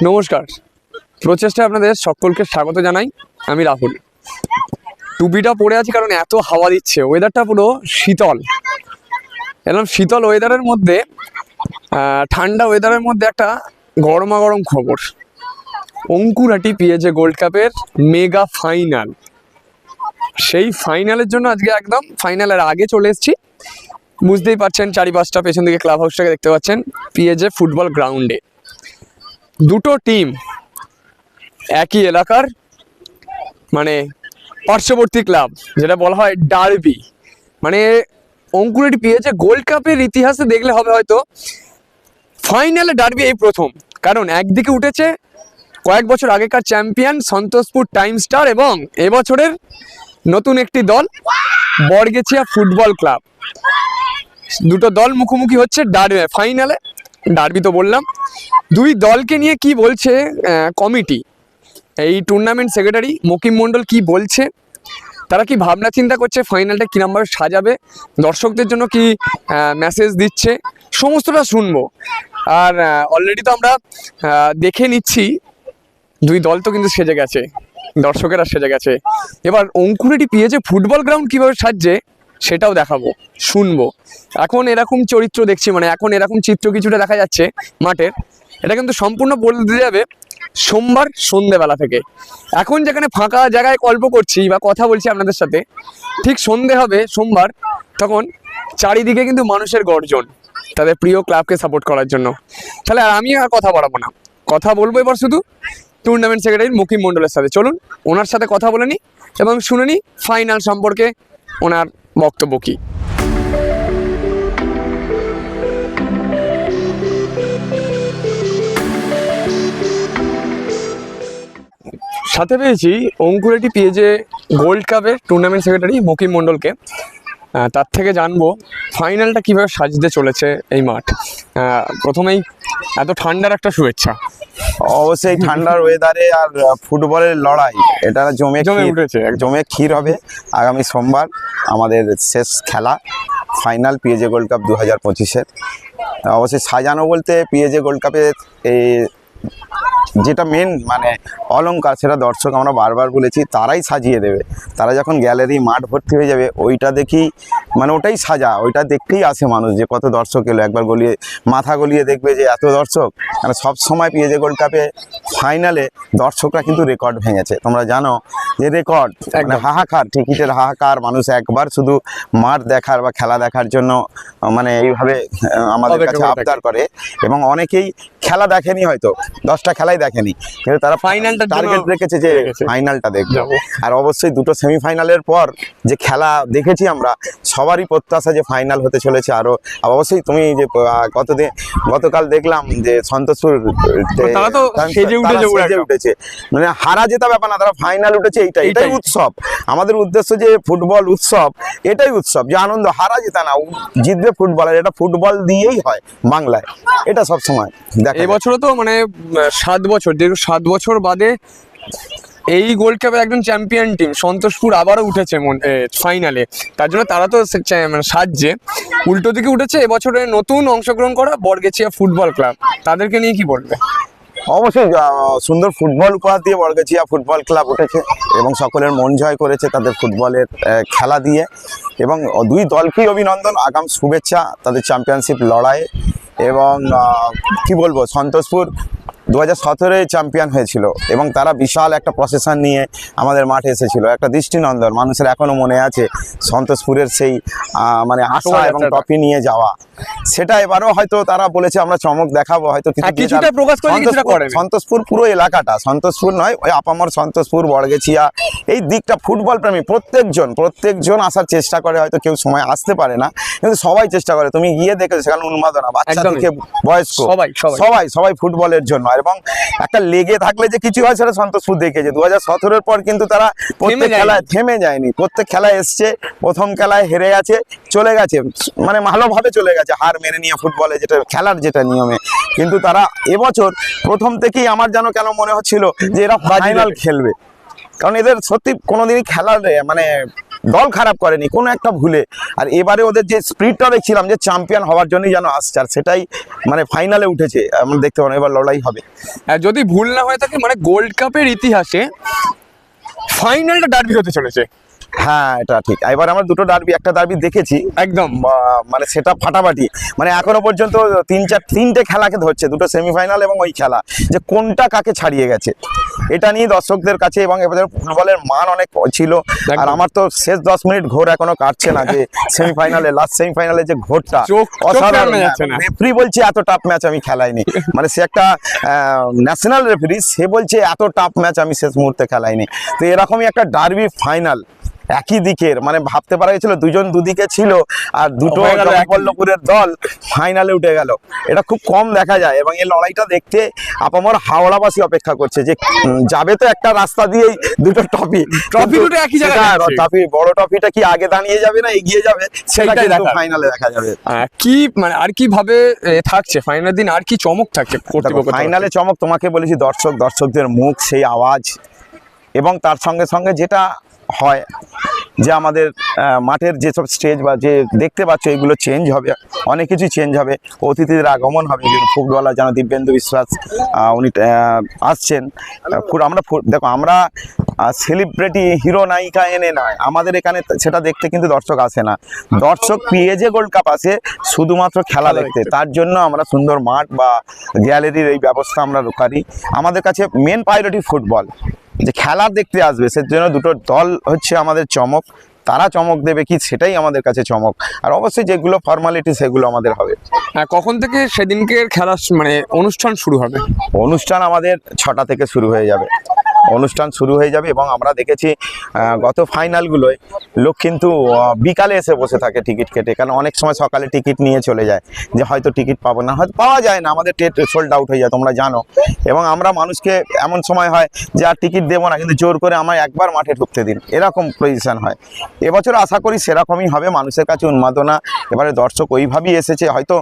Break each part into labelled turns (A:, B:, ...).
A: নমস্কার, প্রচেষ্টায় আপনাদের সকলকে স্বাগত জানাই। আমি রাহুল। টুপিটা পরে আছি কারণ এত হাওয়া দিচ্ছে, ওয়েদারটা পুরো শীতল। এরকম শীতল ওয়েদারের মধ্যে ঠান্ডা ওয়েদারের মধ্যে একটা গরমা গরম খবর। অঙ্কুরহাটি পিএজে গোল্ড কাপের মেগা ফাইনাল, সেই ফাইনালের জন্য আজকে একদম ফাইনালের আগে চলে এসেছি। বুঝতেই পারছেন, চারিপাশটা পেছন দিকে ক্লাব হাউসটাকে দেখতে পাচ্ছেন, পিএজে ফুটবল গ্রাউন্ডে দুটো টিম একই এলাকার, মানে পার্শ্ববর্তী ক্লাব, যেটা বলা হয় ডার্বি। মানে অঙ্কুরহাটি পিএজে গোল্ড কাপের ইতিহাসে দেখলে হবে হয়তো ফাইনালে ডার্বি এই প্রথম। কারণ একদিকে উঠেছে কয়েক বছর আগেকার চ্যাম্পিয়ন সন্তোষপুর টাইম স্টার এবং এবছরের নতুন একটি দল বরগেছিয়া ফুটবল ক্লাব। দুটো দল মুখোমুখি হচ্ছে ডার্বি ফাইনালে। ডার্বি তো বললাম। দুই দলকে নিয়ে কি বলছে কমিটি, এই টুর্নামেন্ট সেক্রেটারি মকিম মণ্ডল কি বলছে, তারা কি ভাবনা চিন্তা করছে ফাইনালটা কী নামভাবে সাজাবে, দর্শকদের জন্য কি মেসেজ দিচ্ছে, সমস্তটা শুনবো। আর অলরেডি তো আমরা দেখে নিচ্ছি দুই দল তো কিন্তু সেজে গেছে, দর্শকেরা সেজে গেছে। এবার অঙ্কুরহাটি পিএজে ফুটবল গ্রাউন্ড কীভাবে সাজছে সেটাও দেখাবো, শুনবো। এখন এরকম চরিত্র দেখছি, মানে এখন এরকম চিত্র কিছুটা দেখা যাচ্ছে মাঠের। এটা কিন্তু সম্পূর্ণ বলতে যাবে সোমবার সন্ধ্যেবেলা থেকে। এখন যেখানে ফাঁকা জায়গায় গল্প করছি বা কথা বলছি আপনাদের সাথে, ঠিক সন্ধে হবে সোমবার, তখন চারিদিকে কিন্তু মানুষের গর্জন তাদের প্রিয় ক্লাবকে সাপোর্ট করার জন্য। তাহলে আর আমি আর কথা বাড়াবো না, কথা বলবো এবার শুধু টুর্নামেন্ট সেক্রেটারি মকিম মণ্ডলের সাথে। চলুন ওনার সাথে কথা বলে নিই এবং শুনে নিই ফাইনাল সম্পর্কে ওনার বক্তব্য কী। সাথে পেয়েছি অঙ্কুরহাটি পিএজে গোল্ড কাপের টুর্নামেন্ট সেক্রেটারি মকিম মণ্ডলকে। তার থেকে জানবো ফাইনালটা কিভাবে সাজতে চলেছে এই মাঠ। প্রথমেই এত ঠান্ডার একটা শুভেচ্ছা।
B: অবশ্যই ঠান্ডার ওয়েদারে আর ফুটবলের লড়াই, এটা জমে
A: উঠেছে,
B: জমে ক্ষীর হবে। আগামী সোমবার আমাদের শেষ খেলা ফাইনাল পিএজে গোল্ড কাপ 2025-এর। অবশ্যই সাজানো বলতে পিএজে গোল্ড কাপের এই যেটা মেন মানে অলংকার, সেটা দর্শক আমরা বারবার বলেছি তারাই সাজিয়ে দেবে। তারা যখন গ্যালারি মাঠ ভর্তি হয়ে যাবে, ওইটা দেখি মানে ওটাই সাজা, ওইটা দেখতেই আসে মানুষ যে কত দর্শক এলো। একবার গলিয়ে মাথা গলিয়ে দেখবে যে এত দর্শক। মানে সব সময় পিএজে গোল্ড কাপে ফাইনালে দর্শকরা কিন্তু রেকর্ড ভেঙেছে, তোমরা জানো যে রেকর্ড মানে হাহাকার, টিকিটের হাহাকার। মানুষ একবার শুধু মাঠ দেখার বা খেলা দেখার জন্য মানে এইভাবে আমাদের কাছে আবদার করে। এবং অনেকেই খেলা দেখেনি, হয়তো 10টা খেলাই দেখেনি, কিন্তু তারা
A: ফাইনালটা
B: টার্গেট রেখেছে যে ফাইনালটা দেখবো। আর অবশ্যই দুটো সেমিফাইনালের পর যে খেলা দেখেছি আমরা, সবারই প্রত্যাশা যে ফাইনাল হতে চলেছে। আরো অবশ্যই তুমি যে গতকাল দেখলাম যে সন্তোষপুর সেজে উঠেছে, মানে হারা জেতা ব্যাপার না, তারা ফাইনাল উঠেছে। এটাই উৎসব, আমাদের উদ্দেশ্য যে ফুটবল উৎসব, এটাই উৎসব যে আনন্দ। হারা জেতা না, জিতবে ফুটবলার, এটা ফুটবল দিয়েই হয় বাংলায়, এটা সবসময়।
A: এবছরও তো মানে 7 বছর, দীর্ঘ 7 বছর বাদে এই গোল্ড কাপের একজন চ্যাম্পিয়ন টিম সন্তোষপুর আবারও উঠেছে ফাইনালে। তার জন্য তারা তো সাজছে, উল্টো দিকে উঠেছে এবছরে নতুন অংশগ্রহণ করা বরগেছিয়া ফুটবল ক্লাব। তাদেরকে নিয়ে কি বলবে?
B: অবশ্যই সুন্দর ফুটবল উপহার দিয়ে বরগেছিয়া ফুটবল ক্লাব উঠেছে এবং সকলের মন জয় করেছে তাদের ফুটবলের খেলা দিয়ে। এবং দুই দলকেই অভিনন্দন, আগাম শুভেচ্ছা তাদের চ্যাম্পিয়নশিপ লড়াইয়ে। এবং কি বলবো, সন্তোষপুর 2017-এ চ্যাম্পিয়ন হয়েছিল এবং তারা বিশাল একটা প্রসেশন নিয়ে আমাদের মাঠে এসেছিল। একটা দৃষ্টিনন্দন, মানুষের এখনো মনে আছে সন্তোষপুরের সেই মানে আশা এবং ট্রফি নিয়ে যাওয়া। সেটা এবারও হয়তো তারা বলেছে আমরা চমক দেখাবো, হয়তো
A: কিছুটা প্রকাশ করে।
B: সন্তোষপুর পুরো এলাকাটা, সন্তোষপুর নয় ওই আপামর সন্তোষপুর বরগেছিয়া এই দিকটা ফুটবল প্রেমী প্রত্যেকজন আসার চেষ্টা করে। হয়তো কেউ সময় আসতে পারে না, কিন্তু সবাই চেষ্টা করে। তুমি গিয়ে দেখেছো সেখানে উন্মাদনা, বাচ্চা থেকে বয়স্ক সবাই ফুটবলের জন্য। এবং একটা লেগে থাকলে যে কিছু হয় সেটা সন্তোষপুর দেখেছে। 2017-এর পর কিন্তু তারা প্রত্যেক খেলায় থেমে যায়নি, প্রত্যেক খেলায় এসছে। প্রথম খেলায় হেরে গেছে, চলে গেছে, মানে ভালোভাবে চলে গেছে, হার মেনে নিয়ে ফুটবলে যেটা খেলার যেটা নিয়মে। কিন্তু তারা এবছর প্রথম থেকেই আমার যেন কেন মনে হচ্ছিল যে এরা ফাইনাল খেলবে, কারণ এদের সত্যি কোনোদিনই খেলার মানে দল খারাপ করেনি কোনো একটা ভুলে। আর এবারে ওদের যে স্পিরিটটা দেখছিলাম যে চ্যাম্পিয়ন হওয়ার জন্যই যেন আসছে, আর সেটাই মানে ফাইনালে উঠেছে। আমরা দেখতে পাবো এবার লড়াই হবে।
A: আর যদি ভুল না হয়ে থাকে মানে গোল্ড কাপের ইতিহাসে ফাইনালটা ডার্বি হতে চলেছে।
B: হ্যাঁ এটা ঠিক। এবার আমরা দুটো ডার্বি, একটা ডার্বি দেখেছি
A: একদম
B: মানে সেটা ফাটাফাটি, মানে এখনো পর্যন্ত তিনটে খেলাকে ধরছে, দুটো সেমিফাইনাল এবং ওই খেলা, যে কোনটা কাকে ছাড়িয়ে গেছে এটা নিয়ে দর্শকদের কাছে। এবং এবার ফুটবলের মান অনেক ছিল। আর আমার তো শেষ 10 মিনিট ঘোর এখনো কাটছে না, যে সেমিফাইনালে লাস্ট সেমিফাইনালে যে ঘোরটা অসাধারণ। রেফারি বলছে এত টাফ ম্যাচ আমি খেলাইনি, মানে সে একটা ন্যাশনাল রেফারি, সে বলছে এত টাফ ম্যাচ আমি শেষ মুহূর্তে খেলাইনি। তো এরকমই একটা ডার্বি ফাইনাল একই দিকের, মানে ভাবতে পারা গেছিল দুজন দুদিকে ছিল আর দুটো জগৎবল্লভপুরের দল ফাইনালে উঠে গেল। এটা খুব কম দেখা যায় এবং এই লড়াইটা দেখতে আপামর হাওড়াবাসী অপেক্ষা করছে, যে যাবে তো একটা রাস্তা দিয়েই দুটো ট্রফি
A: দুটো একই জায়গায়
B: ট্রফি, বড় ট্রফিটা কি আগে দাঁড়িয়ে যাবে না এগিয়ে যাবে সেটা কিন্তু ফাইনালে দেখা যাবে।
A: কি মানে আর কি ভাবে থাকছে ফাইনালের দিন, আর কি চমক থাকছে
B: ফাইনালে? চমক তোমাকে বলেছি, দর্শকদের মুখ, সেই আওয়াজ, এবং তার সঙ্গে সঙ্গে যেটা হয় যে আমাদের মাঠের যেসব স্টেজ বা যে দেখতে পাচ্ছ এগুলো চেঞ্জ হবে, অনেক কিছু চেঞ্জ হবে। অতিথিদের আগমন হবে, ফুটবলার যেন দিব্যেন্দু বিশ্বাস উনি আসছেন। আমরা দেখো, আমরা সেলিব্রিটি হিরো নায়িকা এনে নয়, আমাদের এখানে সেটা দেখতে কিন্তু দর্শক আসে না। দর্শক পিএজে গোল্ড কাপ আসে শুধুমাত্র খেলা দেখতে। তার জন্য আমরা সুন্দর মাঠ বা গ্যালারির এই ব্যবস্থা আমরা করি। আমাদের কাছে মেন প্রায়োরিটি ফুটবল, যে খেলা দেখতে আসবে, সেজন্য দুটো দল হচ্ছে আমাদের চমক। তারা চমক দেবে কি সেটাই আমাদের কাছে চমক। আর অবশ্যই যেগুলো ফর্মালিটি সেগুলো আমাদের হবে।
A: কখন থেকে সেদিনকের খেলা মানে অনুষ্ঠান শুরু হবে?
B: অনুষ্ঠান আমাদের 6টা থেকে শুরু হয়ে যাবে, অনুষ্ঠান শুরু হয়ে যাবে। এবং আমরা দেখেছি গত ফাইনালগুলোয় লোক কিন্তু বিকালে এসে বসে থাকে টিকিট কেটে, কারণ অনেক সময় সকালে টিকিট নিয়ে চলে যায়, যে হয়তো টিকিট পাবো না, হয়তো পাওয়া যায় না, আমাদের সোল্ড আউট হয়ে যায় তোমরা জানো। এবং আমরা মানুষকে এমন সময় হয় যে আর টিকিট দেবো না, কিন্তু জোর করে আমায় একবার মাঠে ঢুকতে দিন, এরকম পজিশন হয়। এবছর আশা করি সেরকমই হবে, মানুষের কাছে উন্মাদনা, এবারে দর্শক ওইভাবেই এসেছে। হয়তো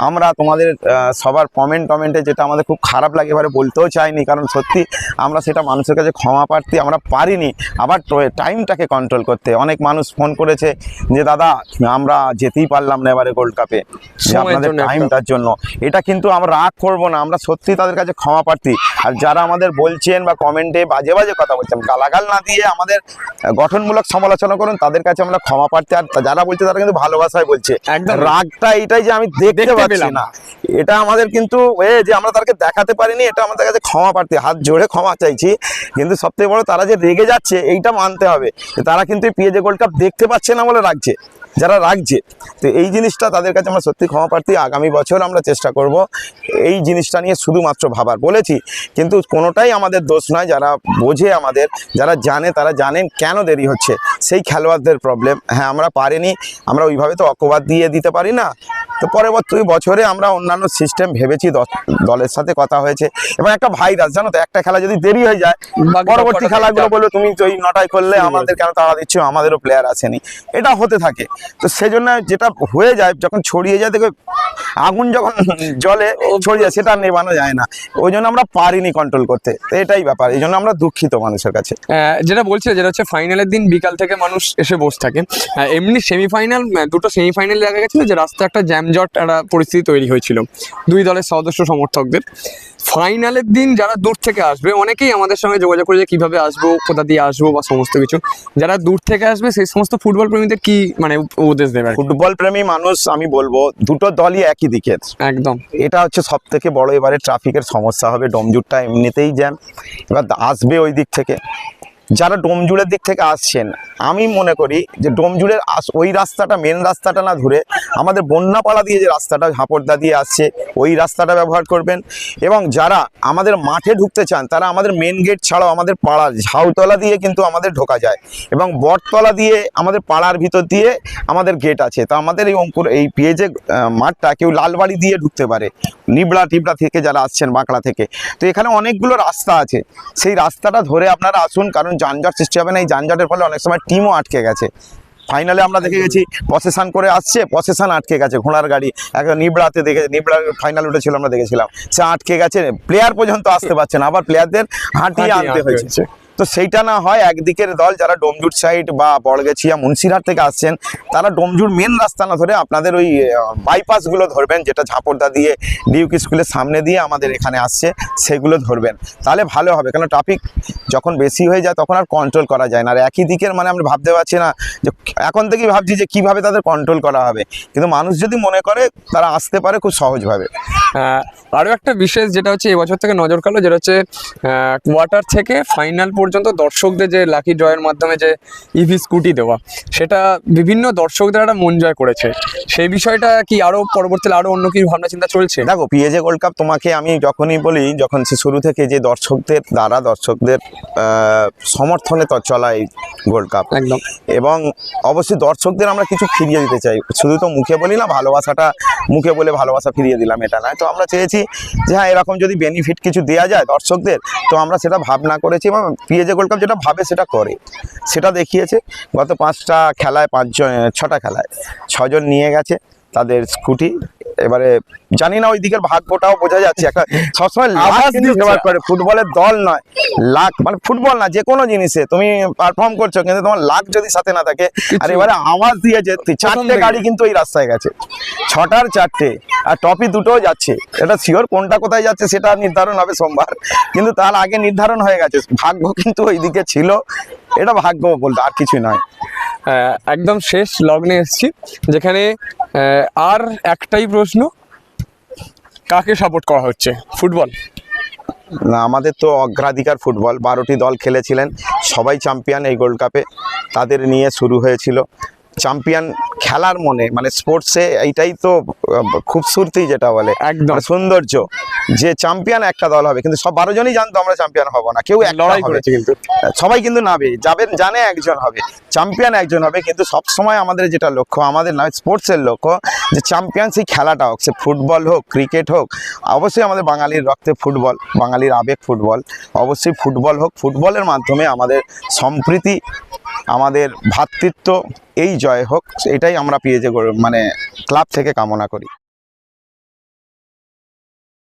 B: আমরা তোমাদের সবার কমেন্টে যেটা আমাদের খুব খারাপ লাগে এবারে বলতেও চাইনি, কারণ সত্যি আমরা সেটা মানুষের কাছে ক্ষমা প্রার্থী, আমরা পারিনি আবার টাইমটাকে কন্ট্রোল করতে। অনেক মানুষ ফোন করেছে যে দাদা আমরা যেতেই পারলাম না এবারে গোল্ড কাপে, আপনাদের টাইমটার জন্য। এটা কিন্তু আমরা রাগ করবো না, আমরা সত্যি তাদের কাছে ক্ষমা প্রার্থী। আর যারা আমাদের বলছেন বা কমেন্টে বাজে বাজে কথা বলছেন, গালাগাল না দিয়ে আমাদের গঠনমূলক সমালোচনা করুন, তাদের কাছে আমরা ক্ষমা প্রার্থী। আর যারা বলছে তারা কিন্তু ভালোবাসায় বলছে। রাগটা এটাই যে আমি দেখতে পাচ্ছি না, এটা আমাদের কিন্তু যে আমরা তাদেরকে দেখাতে পারিনি, এটা আমাদের কাছে ক্ষমা প্রার্থী, হাত জোড়ে ক্ষমা চাইছি। কিন্তু সবথেকে বড় তারা যে রেগে যাচ্ছে এইটা মানতে হবে, তারা কিন্তু পিএজে গোল্ড কাপ দেখতে পাচ্ছে না বলে রাখছে, যারা রাখছে। তো এই জিনিসটা তাদের কাছে আমরা সত্যি ক্ষমা প্রার্থী। আগামী বছর আমরা চেষ্টা করব এই জিনিসটা নিয়ে শুধুমাত্র ভাবার, বলেছি কিন্তু কোনোটাই আমাদের দোষ নয়। যারা বোঝে আমাদের, যারা জানে, তারা জানেন কেন দেরি হচ্ছে, সেই খেলোয়াড়দের প্রবলেম। হ্যাঁ আমরা পারিনি, আমরা ওইভাবে তো অকবাদ দিয়ে দিতে পারি না। তো পরবর্তী বছরে আমরা অন্যান্য সিস্টেম ভেবেছি, দলের সাথে কথা হয়েছে। এবং একটা ভাইরাস জানো তো, একটা খেলা যদি দেরি হয়ে যায়, পরবর্তী খেলাগুলো বলবে তুমি তো ওই 9টায় করলে, আমাদের কেন তাড়া দিচ্ছ, আমাদেরও প্লেয়ার আসেনি, এটা হতে থাকে। তো সেজন্য যেটা হয়ে যায়, যখন ছড়িয়ে যায়, দেখো আগুন যখন জলে ছড়িয়ে যায়, সেটা নেবানো যায় না, ওই জন্য আমরা পারিনি কন্ট্রোল করতে। তো এটাই ব্যাপার, এই জন্য আমরা দুঃখিত মানুষের কাছে।
A: যেটা বলছিল, যেটা হচ্ছে ফাইনালের দিন বিকাল থেকে মানুষ এসে বসে থাকে। এমনি সেমিফাইনাল, দুটো সেমিফাইনাল দেখা গেছিল যে রাস্তা একটা জ্যামজট একটা পরিস্থিতি তৈরি হয়েছিল দুই দলের সদস্য সমর্থকদের। ফাইনালের দিন যারা দূর থেকে আসবে, অনেকেই আমাদের সঙ্গে যোগাযোগ করে যে কিভাবে আসবো, কোথা দিয়ে আসবো বা সমস্ত কিছু। যারা দূর থেকে আসবে সেই সমস্ত ফুটবল প্রেমীদের কি মানে উপদেশ দেবে?
B: ফুটবল প্রেমী মানুষ আমি বলবো দুটো দলই একই দিকের,
A: একদম।
B: এটা হচ্ছে সব থেকে বড় এবারে ট্রাফিকের সমস্যা হবে। ডোমজুড়টা এমনিতেই জ্যাম, এবার আসবে ওই দিক থেকে। যারা ডোমজুড়ের দিক থেকে আসছেন, আমি মনে করি যে ডোমজুড়ের ওই রাস্তাটা, মেন রাস্তাটা না ধরে আমাদের বন্যাপাড়া দিয়ে যে রাস্তাটা ঝাপড়দা দিয়ে আসছে, ওই রাস্তাটা ব্যবহার করবেন। এবং যারা আমাদের মাঠে ঢুকতে চান, তারা আমাদের মেন গেট ছাড়াও আমাদের পাড়ার ঝাউতলা দিয়ে কিন্তু আমাদের ঢোকা যায়, এবং বটতলা দিয়ে আমাদের পাড়ার ভিতর দিয়ে আমাদের গেট আছে। তো আমাদের এই পিএজে মাঠটা কেউ লালবাড়ি দিয়ে ঢুকতে পারে, নিবড়া টিবড়া থেকে যারা আসছেন, বাঁকড়া থেকে। তো এখানে অনেকগুলো রাস্তা আছে, সেই রাস্তাটা ধরে আপনারা আসুন, কারণ যানজট সৃষ্টি হবে না। এই যানজটের ফলে অনেক সময় টিমও আটকে গেছে। ফাইনালে আমরা দেখে গেছি প্রসেশন করে আসছে, প্রসেশন আটকে গেছে, ঘোড়ার গাড়ি একটা নিবড়াতে নিবড়ার ফাইনাল উঠেছিল, আমরা দেখেছিলাম, সে আটকে গেছে, প্লেয়ার পর্যন্ত আসতে পারছে না, আবার প্লেয়ারদের হাঁটিয়ে আনতে হয়েছে। তো সেইটা না হয় একদিকের দল যারা ডোমজুর সাইড বা বড়গেছিয়া মুন্সিরহাট থেকে আসছেন, তারা ডোমজুর মেন রাস্তা না ধরে আপনাদের ওই বাইপাসগুলো ধরবেন, যেটা ঝাপড়দা দিয়ে ডিউক স্কুলের সামনে দিয়ে আমাদের এখানে আসছে, সেগুলো ধরবেন, তাহলে ভালো হবে। কারণ ট্রাফিক যখন বেশি হয়ে যায় তখন আর কন্ট্রোল করা যায় না। আর একই দিকের মানে আমরা ভাবতে পারছি না যে, এখন থেকেই ভাবছি যে কীভাবে তাদের কন্ট্রোল করা হবে, কিন্তু মানুষ যদি মনে করে তারা আসতে পারে খুব সহজভাবে।
A: আরও একটা বিশেষ যেটা হচ্ছে এবছর থেকে নজর কাড়লো, যেটা হচ্ছে কোয়ার্টার থেকে ফাইনাল পর্যন্ত দর্শকদের যে লাকি ড্রয়ের মাধ্যমে যে ইভি স্কুটি দেওয়া, সেটা বিভিন্ন দর্শকদের একটা মন জয় করেছে। সেই বিষয়টা কি আরও পরবর্তীতে আরও অন্য কিছু ভাবনা চিন্তা চলছে?
B: দেখো, পিএজে গোল্ড কাপ তোমাকে আমি যখনই বলি, যখন সে শুরু থেকে যে দর্শকদের দ্বারা দর্শকদের সমর্থনে তো চলা এই গোল্ড কাপ,
A: একদম।
B: এবং অবশ্যই দর্শকদের আমরা কিছু ফিরিয়ে দিতে চাই। শুধু তো মুখে বলি না, ভালোবাসাটা মুখে বলে ভালোবাসা ফিরিয়ে দিলাম এটা নয়। তো আমরা চেয়েছি যে হ্যাঁ, এরকম যদি বেনিফিট কিছু দেওয়া যায় দর্শকদের, তো আমরা সেটা ভাবনা করেছি, এবং পিএজে গোল্ড কাপ যেটা ভাবে সেটা করে, সেটা দেখিয়েছে। গত 5টা খেলায় 6টা খেলায় 6 জন নিয়ে গেছে তাদের স্কুটি। এবারে জানি না ওই দিকের ভাগ্যটাও বোঝা যাচ্ছে, একটা সবসময় লাক কিন্তু ফেভার করে, ফুটবলের দল নয়, লাক মানে ফুটবল না, যে কোনো জিনিসে তুমি পারফর্ম করছো, কিন্তু তোমার লাক যদি সাথে না থাকে। আর এবারে আওয়াজ দিয়েছে 4টে গাড়ি কিন্তু এই রাস্তায় গেছে, 6টার 4টে, আর টপি 2টোও যাচ্ছে। এটা শিওর কোনটা কোথায় যাচ্ছে সেটা নির্ধারণ হবে সোমবার, কিন্তু তার আগে নির্ধারণ হয়ে গেছে। ভাগ্য কিন্তু ওই দিকে ছিল, এটা ভাগ্য বলতে আর কিছুই নয়।
A: একদম শেষ লগ্নে এসেছি, যেখানে আর একটাই প্রশ্ন, কাকে সাপোর্ট করা হচ্ছে? ফুটবল
B: না, আমাদের তো অগ্রাধিকার ফুটবল। 12টি দল খেলেছিলেন, সবাই চ্যাম্পিয়ন এই গোল্ড কাপে, তাদের নিয়ে শুরু হয়েছিল। চ্যাম্পিয়ন খেলার মনে, মানে স্পোর্টসে এইটাই তো খুবসুরতি, যেটা বলে
A: একদম
B: সৌন্দর্য, যে চ্যাম্পিয়ন একটা দল হবে। কিন্তু সব 12 জনই জানতো আমরা চ্যাম্পিয়ন হব না, কেউ একটা
A: লড়াই
B: হবে।
A: করেছে, কিন্তু
B: সবাই কিন্তু জানে একজন হবে চ্যাম্পিয়ন, একজন হবে। কিন্তু সব সময় আমাদের যেটা লক্ষ্য, আমাদের নয় স্পোর্টসের লক্ষ্য, যে চ্যাম্পিয়ন সেই খেলাটা হোক, সে ফুটবল হোক, ক্রিকেট হোক। অবশ্যই আমাদের বাঙালির রক্তে ফুটবল, বাঙালির আবেগ ফুটবল, অবশ্যই ফুটবল হোক। ফুটবলের মাধ্যমে আমাদের সম্প্রীতি, আমাদের ভ্রাতৃত্ব এই জয় হোক, এটাই আমরা পিএজে মানে ক্লাব থেকে কামনা করি।